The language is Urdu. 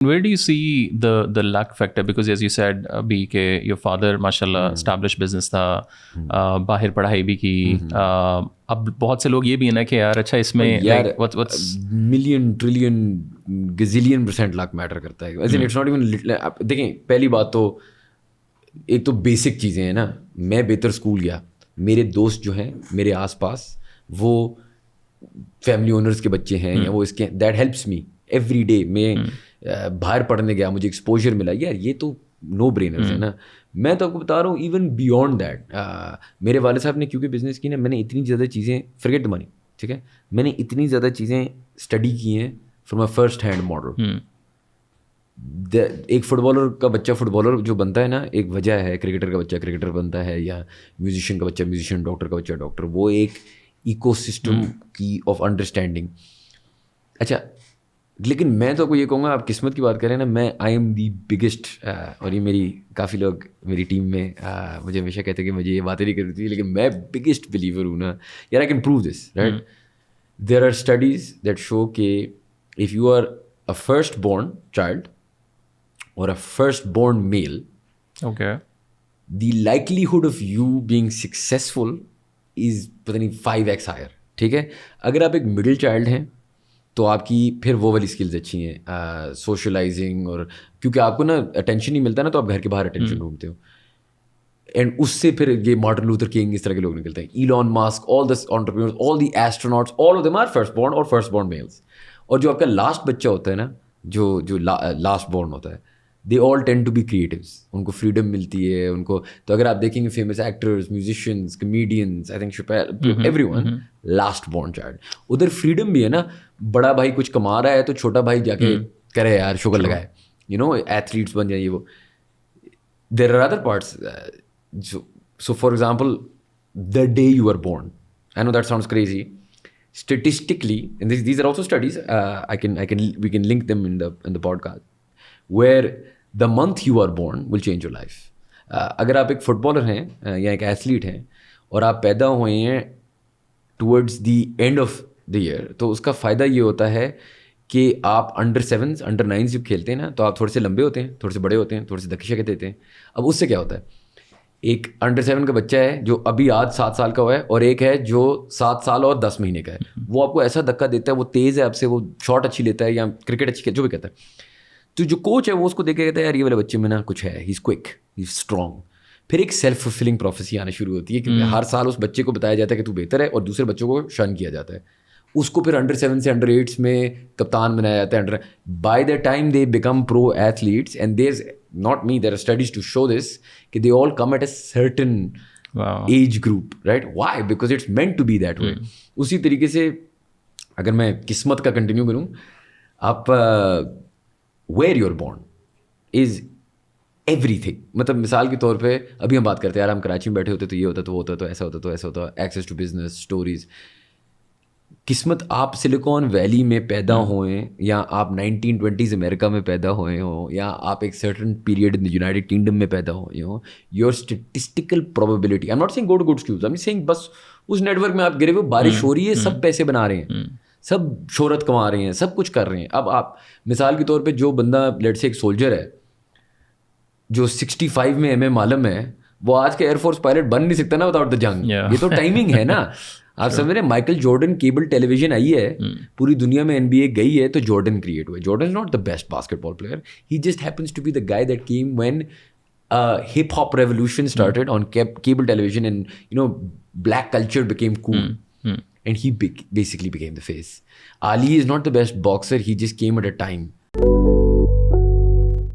Where do you see the luck factor? Because as you said abhi ke your father mashallah established business tha, باہر پڑھائی بھی کی. اب بہت سے لوگ یہ بھی ہے نا کہ یار اچھا اس میں یار million trillion gazillion % lakh matter کرتا ہے. It's not even. دیکھیں پہلی بات تو ایک تو بیسک چیزیں ہیں نا. میں بہتر اسکول گیا, میرے دوست جو ہیں میرے آس پاس وہ فیملی اونرس کے بچے ہیں یا وہ اس کے, that helps me every day. میں باہر پڑھنے گیا, مجھے ایکسپوجر ملا, یار یہ تو نو برینرز ہے نا. میں تو آپ کو بتا رہا ہوں ایون بیونڈ دیٹ, میرے والد صاحب نے کیونکہ بزنس کی نا, میں نے اتنی زیادہ چیزیں, فرگیٹ دا منی, ٹھیک ہے, میں نے اتنی زیادہ چیزیں اسٹڈی کی ہیں from a first hand model. ایک فٹ بالر کا بچہ فٹ بالر جو بنتا ہے نا, ایک وجہ ہے. کرکٹر کا بچہ کرکٹر بنتا ہے, یا میوزیشین کا بچہ میوزیشین, ڈاکٹر کا بچہ ڈاکٹر. وہ ایک ایکو سسٹم کی آف انڈرسٹینڈنگ. اچھا لیکن میں تو آپ کو یہ کہوں گا, آپ قسمت کی بات کریں نا, میں آئی ایم دی بگیسٹ, اور یہ میری کافی لوگ میری ٹیم میں مجھے ہمیشہ کہتے ہیں کہ مجھے یہ باتیں نہیں کرنی تھی, لیکن میں بگیسٹ بلیور ہوں نا یار. I can prove this right. There are studies that show کہ if you are a first born child or a first born male, okay, the likelihood of you being successful is پتہ نہیں 5x higher. ٹھیک ہے, اگر آپ ایک مڈل چائلڈ ہیں تو آپ کی پھر وہ والی اسکلز اچھی ہیں, سوشلائزنگ, اور کیونکہ آپ کو نا اٹینشن نہیں ملتا نا, تو آپ گھر کے باہر اٹینشن ڈھونڈتے ہو. اینڈ اس سے پھر یہ مارٹن لوتھر کنگ اس طرح کے لوگ نکلتے ہیں, Elon Musk, all the entrepreneurs, all the astronauts, all of them are first born اور فرسٹ بورن میلز. اور جو آپ کا لاسٹ بچہ ہوتا ہے نا, جو لاسٹ بورن ہوتا ہے, they all tend to be creatives. ان کو فریڈم ملتی ہے ان کو. تو اگر آپ دیکھیں گے famous actors, musicians, comedians, I think Chappelle, everyone last born child. ادھر فریڈم بھی ہے نا, بڑا بھائی کچھ کما رہا ہے تو چھوٹا بھائی جا کے کرے یار, شوگر لگائے, یو نو, ایتھلیٹس بن جائیں. یہ وہ there are other parts. So for example the day you were born, I know that sounds crazy, statistically, and these are also studies, we can link them in the podcast, where the month you are born will change your life. اگر آپ ایک فٹ بالر ہیں یا ایک ایتھلیٹ ہیں اور آپ پیدا ہوئے ہیں towards the end of the year, تو اس کا فائدہ یہ ہوتا ہے کہ آپ انڈر 7s انڈر 9s جب کھیلتے ہیں نا, تو آپ تھوڑے سے لمبے ہوتے ہیں, تھوڑے سے بڑے ہوتے ہیں, تھوڑے سے دھکشے کے دیتے ہیں. اب اس سے کیا ہوتا ہے, ایک انڈر 7 کا بچہ ہے جو ابھی آج 7 سال کا ہوا ہے, اور ایک ہے جو 7 سال اور 10 مہینے کا ہے. وہ آپ کو ایسا دھکا دیتا ہے, وہ تیز ہے آپ سے, وہ شاٹ اچھی لیتا ہے یا کرکٹ اچھی, جو بھی کہتا ہے. تو جو کوچ ہے وہ اس کو دیکھ کے کہتا ہے یار یہ والے بچے میں نا کچھ ہے, ہی از کوئک, ہی از اسٹرانگ. پھر ایک سیلف فلفلنگ پروفیسی آنا شروع ہوتی ہے کہ ہر سال اس بچے کو بتایا جاتا ہے کہ تو بہتر ہے, اور دوسرے بچوں کو شن کیا جاتا ہے. اس کو پھر انڈر 7 سے انڈر 8s میں کپتان بنایا جاتا ہے. By the time they become pro athletes, and there is not me, there are studies to show this کہ they all come at a certain age group, right. Why? Because it's meant to be that way. اسی طریقے سے اگر میں قسمت کا کنٹینیو کروں, آپ where you're born is everything. مطلب مثال کے طور پہ ابھی ہم بات کرتے ہیں یار, ہم کراچی میں بیٹھے ہوتے تو یہ ہوتا, تو وہ ہوتا, تو ایسا ہوتا, تو ایسا ہوتا, ایکسیس ٹو بزنس, اسٹوریز. قسمت آپ سلیکون ویلی میں پیدا ہوئے, یا آپ 1920s امریکہ میں پیدا ہوئے ہوں, یا آپ ایک certain period in United Kingdom میں پیدا ہوئے ہوں, your statistical probability, I am not seeing go to good schools, I am seeing بس اس نیٹ ورک میں آپ گرے ہوئے, بارش ہو رہی ہے, سب پیسے بنا رہے ہیں, سب شہرت کما رہے ہیں, سب کچھ کر رہے ہیں. اب آپ مثال کے طور پہ جو بندہ لیٹ سے ایک سولجر ہے جو 65 میں ایم اے معلم ہے, وہ آج کے ایئر فورس پائلٹ بن نہیں سکتا نا وداؤٹ دا جنگ. یہ تو ٹائمنگ ہے نا. آپ سمجھ رہے ہیں, Michael Jordan cable television آئی ہے, پوری دنیا میں NBA گئی ہے, تو جارڈن کریٹ ہوئے. Jordan is not the best basketball player, he just happens to be the guy that came when hip hop revolution started on cable television, and you know black culture became cool. And he basically became the face. Ali is not the best boxer, he just came at a time